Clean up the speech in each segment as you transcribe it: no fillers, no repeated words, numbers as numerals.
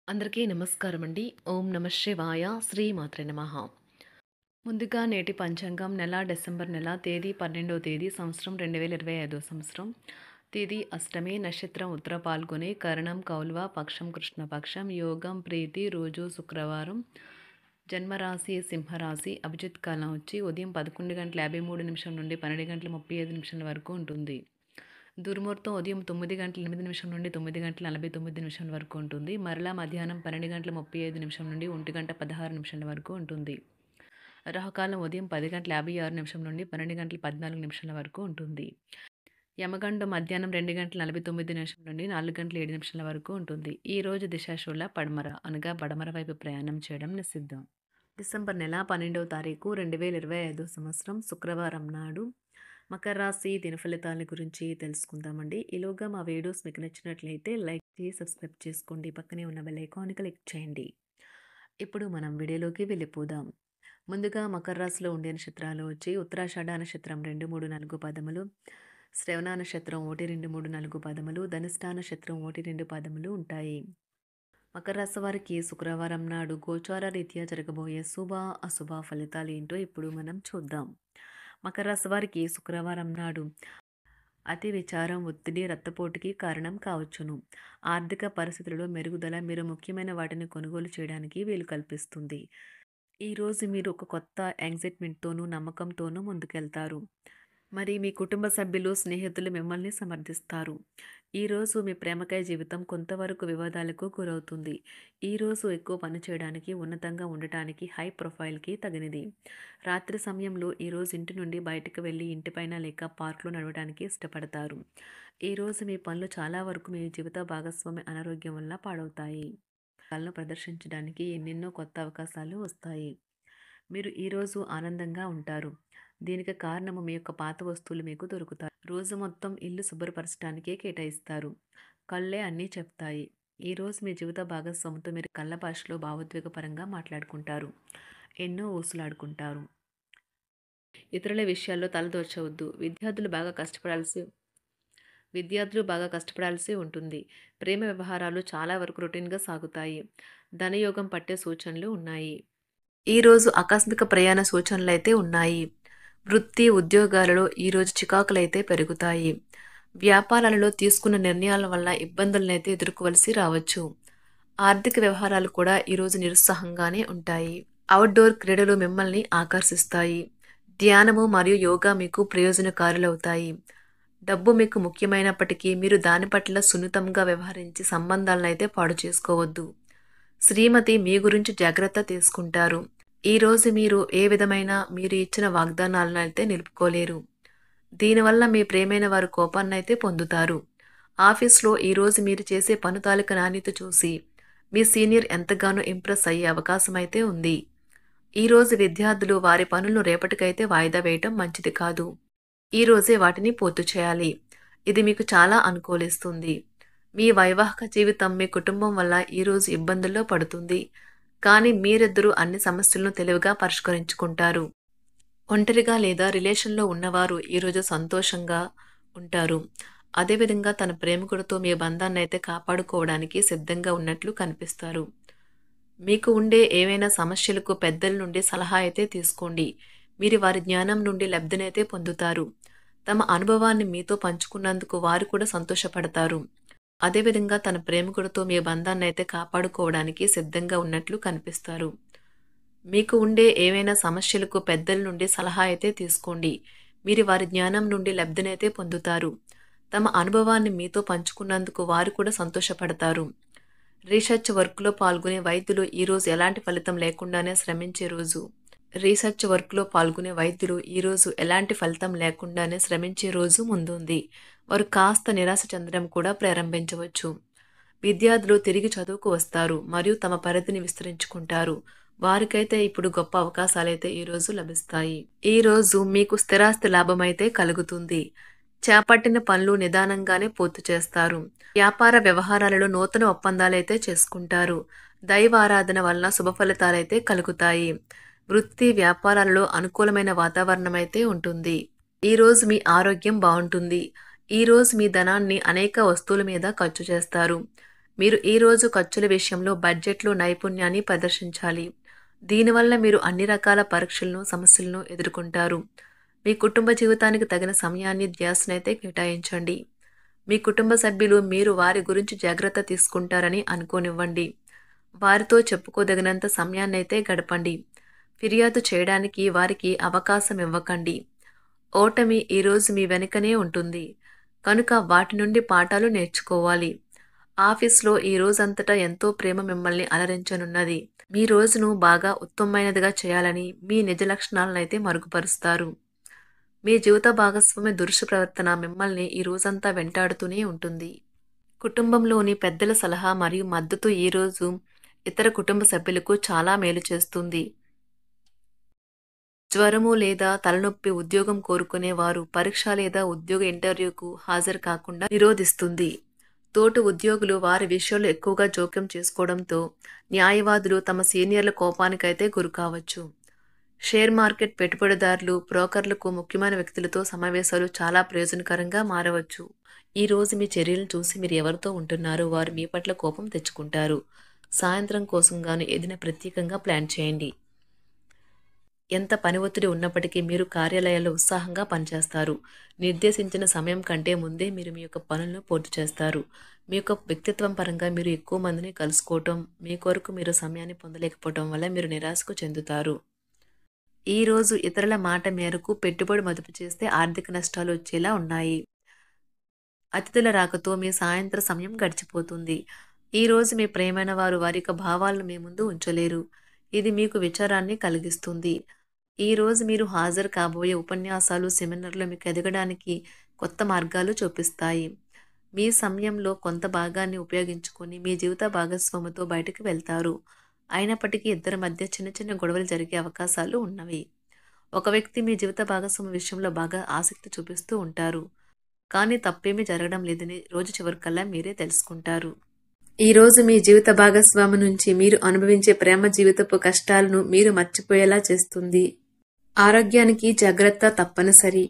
అందరికీ నమస్కారం అండి. ఓం నమ శివాయ. శ్రీమాత్రే నమః. ముందుగా నేటి పంచాంగం నెల డిసెంబర్ నెల తేదీ 12వ తేదీ సంవత్సరం 2025 సంవత్సరం. తేదీ అష్టమి, నక్షత్రం ఉత్తర పాల్గొని, కరణం కౌల్వ, పక్షం కృష్ణపక్షం, యోగం ప్రీతి, రోజు శుక్రవారం, జన్మరాశి సింహరాశి, అభిజిత్ కాలం వచ్చి ఉదయం 11:53 నుండి 12:35 వరకు ఉంటుంది. దుర్ముహూర్తం ఉదయం 9:08 నుండి 9:49 వరకు ఉంటుంది. మరలా మధ్యాహ్నం 12:35 నుండి 1:16 వరకు ఉంటుంది. రాహుకాలం ఉదయం 10:56 నుండి 12:14 వరకు ఉంటుంది. యమగండం మధ్యాహ్నం 2:49 నుండి 4:07 వరకు ఉంటుంది. ఈ రోజు దిశాశూల పడమర అనగా పడమర వైపు ప్రయాణం చేయడం నిషిద్ధం. డిసెంబర్ నెల 12వ తారీఖు 2025 సంవత్సరం శుక్రవారం నాడు మకర రాశి దినఫలితాల గురించి తెలుసుకుందామండి. ఈలోగా మా వీడియోస్ మీకు నచ్చినట్లయితే లైక్ చేసి సబ్స్క్రైబ్ చేసుకోండి. పక్కనే ఉన్న బెల్ ఐకాన్ని క్లిక్ చేయండి. ఇప్పుడు మనం వీడియోలోకి వెళ్ళిపోదాం. ముందుగా మకర రాశిలో ఉండే నక్షత్రాలు వచ్చి ఉత్తరాషాఢ నక్షత్రం 2, 3, 4 పదములు, శ్రవణ నక్షత్రం 1, 2, 3, 4 పదములు, ధనిష్ఠా నక్షత్రం 1, 2 పదములు ఉంటాయి. మకర రాశి వారికి శుక్రవారం నాడు గోచార రీత్యా జరగబోయే శుభ అశుభ ఫలితాలు ఏంటో ఇప్పుడు మనం చూద్దాం. మకర రాశి వారికి శుక్రవారం నాడు అతి విచారం, ఒత్తిడి, రక్తపోటుకి కారణం కావచ్చును. ఆర్థిక పరిస్థితులలో మెరుగుదల మీరు ముఖ్యమైన వాటిని కొనుగోలు చేయడానికి వీలు కల్పిస్తుంది. ఈరోజు మీరు ఒక కొత్త ఎగ్జైట్మెంట్తోనూ నమ్మకంతోనూ ముందుకెళ్తారు. మరి మీ కుటుంబ సభ్యులు, స్నేహితులు మిమ్మల్ని సమర్థిస్తారు. ఈరోజు మీ ప్రేమకై జీవితం కొంతవరకు వివాదాలకు గురవుతుంది. ఈరోజు ఎక్కువ పని చేయడానికి, ఉన్నతంగా ఉండటానికి, హై ప్రొఫైల్కి తగినది. రాత్రి సమయంలో ఈరోజు ఇంటి నుండి బయటకు వెళ్ళి ఇంటిపైన లేక పార్క్లో నడవడానికి ఇష్టపడతారు. ఈరోజు మీ పనులు చాలా వరకు మీ జీవిత భాగస్వామి అనారోగ్యం వల్ల పాడవుతాయి. కళను ప్రదర్శించడానికి ఎన్నెన్నో కొత్త అవకాశాలు వస్తాయి. మీరు ఈరోజు ఆనందంగా ఉంటారు. దీనికి కారణము మీ యొక్క పాత వస్తువులు మీకు దొరుకుతాయి. రోజు మొత్తం ఇల్లు శుభ్రపరచడానికే కేటాయిస్తారు. కళ్ళే అన్నీ చెప్తాయి. ఈరోజు మీ జీవిత భాగస్వామితో మీరు కళ్ళ భాషలో భావోద్వేగపరంగా మాట్లాడుకుంటారు. ఎన్నో ఊసులాడుకుంటారు. ఇతరుల విషయాల్లో తలదూర్చవద్దు. విద్యార్థులు బాగా కష్టపడాల్సి ఉంటుంది. ప్రేమ వ్యవహారాలు చాలా వరకు రొటీన్గా సాగుతాయి. ధనయోగం పట్టే సూచనలు ఉన్నాయి. ఈరోజు ఆకస్మిక ప్రయాణ సూచనలైతే ఉన్నాయి. వృత్తి, ఉద్యోగాలలో ఈరోజు చికాకులైతే పెరుగుతాయి. వ్యాపారాలలో తీసుకున్న నిర్ణయాల వల్ల ఇబ్బందులనైతే ఎదుర్కోవలసి రావచ్చు. ఆర్థిక వ్యవహారాలు కూడా ఈరోజు నిరుత్సాహంగానే ఉంటాయి. అవుట్డోర్ క్రీడలు మిమ్మల్ని ఆకర్షిస్తాయి. ధ్యానము మరియు యోగా మీకు ప్రయోజనకారులవుతాయి. డబ్బు మీకు ముఖ్యమైనప్పటికీ మీరు దాని పట్ల సున్నితంగా వ్యవహరించి సంబంధాలనైతే పాడు చేసుకోవద్దు. శ్రీమతి మీ గురించి జాగ్రత్త తీసుకుంటారు. ఈరోజు మీరు ఏ విధమైన మీరు ఇచ్చిన వాగ్దానాలను అయితే నిలుపుకోలేరు. దీనివల్ల మీ ప్రేమైన వారు కోపాన్నైతే పొందుతారు. ఆఫీస్లో ఈరోజు మీరు చేసే పను తాలూకా నాణ్యత చూసి మీ సీనియర్ ఎంతగానో ఇంప్రెస్ అయ్యే అవకాశం అయితే ఉంది. ఈరోజు విద్యార్థులు వారి పనులను రేపటికైతే వాయిదా వేయటం మంచిది కాదు. ఈరోజే వాటిని పూర్తి చేయాలి. ఇది మీకు చాలా అనుకూలిస్తుంది. మీ వైవాహిక జీవితం మీ కుటుంబం వల్ల ఈరోజు ఇబ్బందుల్లో పడుతుంది. కానీ మీరిద్దరూ అన్ని సమస్యలను తెలివిగా పరిష్కరించుకుంటారు. ఒంటరిగా లేదా రిలేషన్లో ఉన్నవారు ఈరోజు సంతోషంగా ఉంటారు. అదేవిధంగా తన ప్రేమికుడితో మీ బంధాన్ని అయితే కాపాడుకోవడానికి సిద్ధంగా ఉన్నట్లు కనిపిస్తారు. మీకు ఉండే ఏవైనా సమస్యలకు పెద్దల నుండి సలహా అయితే తీసుకోండి. మీరు వారి జ్ఞానం నుండి లబ్ధినైతే పొందుతారు. తమ అనుభవాన్ని మీతో పంచుకున్నందుకు వారు కూడా సంతోషపడతారు. అదేవిధంగా తన ప్రేమికుడితో మీ బంధాన్ని అయితే కాపాడుకోవడానికి సిద్ధంగా ఉన్నట్లు కనిపిస్తారు. మీకు ఉండే ఏవైనా సమస్యలకు పెద్దల నుండి సలహా అయితే తీసుకోండి. మీరు వారి జ్ఞానం నుండి లబ్ధినైతే పొందుతారు. తమ అనుభవాన్ని మీతో పంచుకున్నందుకు వారు కూడా సంతోషపడతారు. రీసెర్చ్ వర్క్లో పాల్గొనే వైద్యులు ఈరోజు ఎలాంటి ఫలితం లేకుండానే శ్రమించే రోజు. ఈరోజు ఎలాంటి ఫలితం లేకుండానే శ్రమించే రోజు ముందుంది. వారు కాస్త నిరాశ చెందడం కూడా ప్రారంభించవచ్చు. విద్యార్థులు తిరిగి చదువుకు వస్తారు మరియు తమ పరిధిని విస్తరించుకుంటారు. వారికైతే ఇప్పుడు గొప్ప అవకాశాలైతే ఈరోజు లభిస్తాయి. ఈరోజు మీకు స్థిరాస్తి లాభమైతే కలుగుతుంది. చేపట్టిన పనులు నిదానంగానే పూర్తి చేస్తారు. వ్యాపార వ్యవహారాలలో నూతన ఒప్పందాలైతే చేసుకుంటారు. దైవారాధన వలన శుభ ఫలితాలైతే కలుగుతాయి. వృత్తి వ్యాపారాలలో అనుకూలమైన వాతావరణం అయితే ఉంటుంది. ఈరోజు మీ ఆరోగ్యం బాగుంటుంది. ఈరోజు మీ ధనాన్ని అనేక వస్తువుల మీద ఖర్చు చేస్తారు. మీరు ఈరోజు ఖర్చుల విషయంలో బడ్జెట్లో నైపుణ్యాన్ని ప్రదర్శించాలి. దీనివల్ల మీరు అన్ని రకాల పరీక్షలను, సమస్యలను ఎదుర్కొంటారు. మీ కుటుంబ జీవితానికి తగిన సమయాన్ని, ధ్యాసనైతే కేటాయించండి. మీ కుటుంబ సభ్యులు మీరు వారి గురించి జాగ్రత్త తీసుకుంటారని అనుకోనివ్వండి. వారితో చెప్పుకోదగినంత సమయాన్నైతే గడపండి. ఫిర్యాదు చేయడానికి వారికి అవకాశం ఇవ్వకండి. ఓటమి ఈరోజు మీ వెనుకనే ఉంటుంది. కనుక వాటి నుండి పాఠాలు నేర్చుకోవాలి. ఆఫీస్‌లో ఈ రోజంతటా ఎంతో ప్రేమ మిమ్మల్ని అలరించనున్నది. మీ రోజును బాగా ఉత్తమమైనదిగా చేయాలని మీ నిజ లక్షణాలనైతే మరుగుపరుస్తారు. మీ జీవిత భాగస్వామి దురుసు ప్రవర్తన మిమ్మల్ని ఈ రోజంతా వెంటాడుతూనే ఉంటుంది. కుటుంబంలోని పెద్దల సలహా మరియు మద్దతు ఈరోజు ఇతర కుటుంబ సభ్యులకు చాలా మేలు చేస్తుంది. జ్వరము లేదా తలనొప్పి ఉద్యోగం కోరుకునేవారు పరీక్ష లేదా ఉద్యోగ ఇంటర్వ్యూకు హాజరు కాకుండా నిరోధిస్తుంది. తోటి ఉద్యోగులు వారి విషయంలో ఎక్కువగా జోక్యం చేసుకోవడంతో న్యాయవాదులు తమ సీనియర్ల కోపానికైతే గురికావచ్చు. షేర్ మార్కెట్ పెట్టుబడిదారులు, బ్రోకర్లకు ముఖ్యమైన వ్యక్తులతో సమావేశాలు చాలా ప్రయోజనకరంగా మారవచ్చు. ఈ రోజు మీ చర్యలను చూసి మీరు ఎవరితో ఉంటున్నారో వారు మీ పట్ల కోపం తెచ్చుకుంటారు. సాయంత్రం కోసం గాను ఏదైనా ప్రత్యేకంగా ప్లాన్ చేయండి. ఎంత పని ఒత్తిడి ఉన్నప్పటికీ మీరు కార్యాలయాల్లో ఉత్సాహంగా పనిచేస్తారు. నిర్దేశించిన సమయం కంటే ముందే మీరు మీ యొక్క పనులను పూర్తి చేస్తారు. మీ యొక్క వ్యక్తిత్వం పరంగా మీరు ఎక్కువ మందిని కలుసుకోవటం, మీ కొరకు మీరు సమయాన్ని పొందలేకపోవటం వల్ల మీరు నిరాశకు చెందుతారు. ఈరోజు ఇతరుల మాట మేరకు పెట్టుబడి మదుపు చేస్తే ఆర్థిక నష్టాలు వచ్చేలా ఉన్నాయి. అతిథుల రాకతో మీ సాయంత్ర సమయం గడిచిపోతుంది. ఈరోజు మీ ప్రియమైన వారు వారి యొక్క భావాలను మీ ముందు ఉంచలేరు. ఇది మీకు విచారాన్ని కలిగిస్తుంది. ఈరోజు మీరు హాజరు కాబోయే ఉపన్యాసాలు, సెమినార్లు మీకు ఎదగడానికి కొత్త మార్గాలు చూపిస్తాయి. మీ సమయంలో కొంత భాగాన్ని ఉపయోగించుకొని మీ జీవిత భాగస్వామితో బయటకు వెళ్తారు. అయినప్పటికీ ఇద్దరి మధ్య చిన్న చిన్న గొడవలు జరిగే అవకాశాలు ఉన్నవి. ఒక వ్యక్తి మీ జీవిత భాగస్వామి విషయంలో బాగా ఆసక్తి చూపిస్తూ ఉంటారు. కానీ తప్పేమీ జరగడం లేదని రోజు చివరికల్లా మీరే తెలుసుకుంటారు. ఈరోజు మీ జీవిత భాగస్వామి నుంచి మీరు అనుభవించే ప్రేమ జీవితపు కష్టాలను మీరు మర్చిపోయేలా చేస్తుంది. ఆరోగ్యానికి జాగ్రత్త తప్పనిసరి.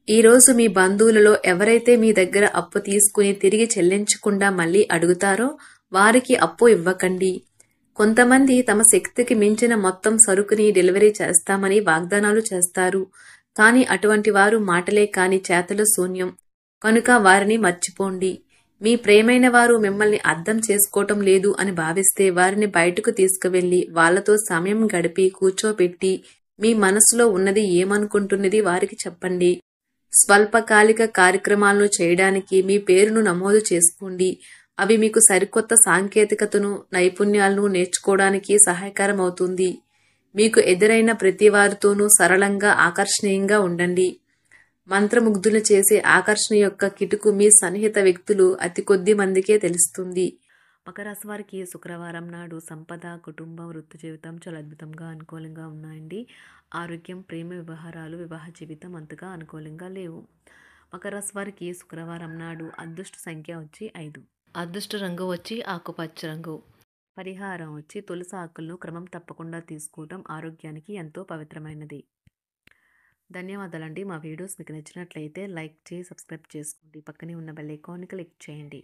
ఈరోజు మీ బంధువులలో ఎవరైతే మీ దగ్గర అప్పు తీసుకుని తిరిగి చెల్లించకుండా మళ్ళీ అడుగుతారో వారికి అప్పు ఇవ్వకండి. కొంతమంది తమ శక్తికి మించిన మొత్తం సరుకుని డెలివరీ చేస్తామని వాగ్దానాలు చేస్తారు. కానీ అటువంటి వారు మాటలే కాని చేతలు శూన్యం. కనుక వారిని మర్చిపోండి. మీ ప్రియమైన వారు మిమ్మల్ని అర్థం చేసుకోవటం లేదు అని భావిస్తే వారిని బయటకు తీసుకువెళ్ళి వాళ్లతో సమయం గడిపి కూర్చోబెట్టి మీ మనసులో ఉన్నది ఏమనుకుంటున్నది వారికి చెప్పండి. స్వల్పకాలిక కార్యక్రమాలను చేయడానికి మీ పేరును నమోదు చేసుకోండి. అవి మీకు సరికొత్త సాంకేతికతను, నైపుణ్యాలను నేర్చుకోవడానికి సహాయకరం అవుతుంది. మీకు ఎదురైన ప్రతి వారితోనూ సరళంగా, ఆకర్షణీయంగా ఉండండి. మంత్రముగ్ధులు చేసే ఆకర్షణ యొక్క కిటుకు మీ సన్నిహిత వ్యక్తులు అతి కొద్ది మందికే తెలుస్తుంది. మకర రాశి వారికి శుక్రవారం నాడు సంపద, కుటుంబం, వృత్తి జీవితం చాలా అద్భుతంగా అనుకూలంగా ఉన్నాయండి. ఆరోగ్యం, ప్రేమ వ్యవహారాలు, వివాహ జీవితం అంతగా అనుకూలంగా లేవు. మకర రాశి వారికి శుక్రవారం నాడు అదృష్ట సంఖ్య వచ్చి 5. అదృష్ట రంగు వచ్చి ఆకుపచ్చ రంగు. పరిహారం వచ్చి తులసి ఆకులను క్రమం తప్పకుండా తీసుకోవడం ఆరోగ్యానికి ఎంతో పవిత్రమైనది. ధన్యవాదాలండి. మా వీడియోస్ మీకు నచ్చినట్లయితే లైక్ చేసి సబ్స్క్రైబ్ చేసుకోండి. పక్కనే ఉన్న బెల్ ఐకాన్ని క్లిక్ చేయండి.